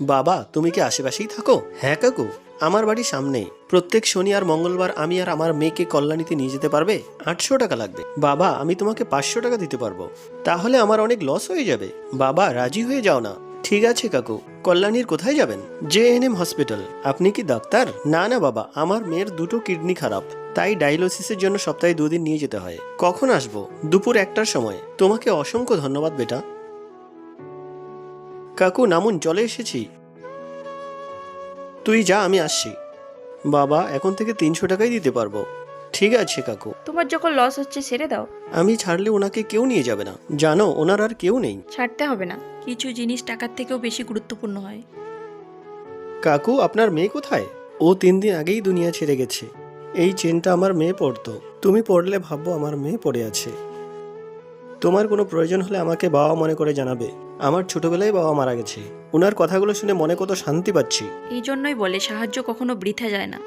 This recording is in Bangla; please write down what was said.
বাবা, তুমি কি আশেপাশেই থাকো? হ্যাঁ কাকু, আমার বাড়ির সামনেই। প্রত্যেক শনি আর মঙ্গলবার আমি আর আমার মেয়েকে কল্যাণীতে নিয়ে যেতে পারবে? 800 টাকা লাগবে। বাবা, আমি তোমাকে 500 টাকা দিতে পারবো। তাহলে আমার অনেক লস হয়ে যাবে। বাবা, রাজি হয়ে যাও না। ঠিক আছে কাকু। কল্যাণীর কোথায় যাবেন? JNM hospital. আপনি কি ডাক্তার? না না বাবা, আমার মেয়ের দুটো কিডনি খারাপ, তাই ডায়ালিসিসের জন্য সপ্তাহে 2 দিন নিয়ে যেতে হয়। কখন আসবো? দুপুর 1টার সময়। তোমাকে অসংখ্য ধন্যবাদ বেটা। কাকু নামুন, চলে এসেছি। তুই যা, আমি আসছি। বাবা, এখন থেকে 300 টাকাই দিতে পারবো। ঠিক আছে কাকু। তোমার যখন লস হচ্ছে ছেড়ে দাও। আমি ছাড়লে ওনাকে কেউ নিয়ে যাবে না, জানো ওনার আর কেউ নেই। ছাড়তে হবে না। কিছু জিনিস টাকার থেকেও বেশি গুরুত্বপূর্ণ হয়। কাকু, আপনার মেয়ে কোথায়? ও 3 দিন আগেই দুনিয়া ছেড়ে গেছে। এই চেনটা আমার মেয়ে পরতো। তুমি পড়লে ভাববো আমার মেয়ে পড়ে আছে। তোমার কোনো প্রয়োজন হলে আমাকে বাবা মনে করে জানাবে। আমার ছোটবেলায় বাবা মারা গেছে। ওনার কথাগুলো শুনে মনে কত শান্তি পাচ্ছি। এই জন্যই বলে সাহায্য কখনো বৃথা যায় না।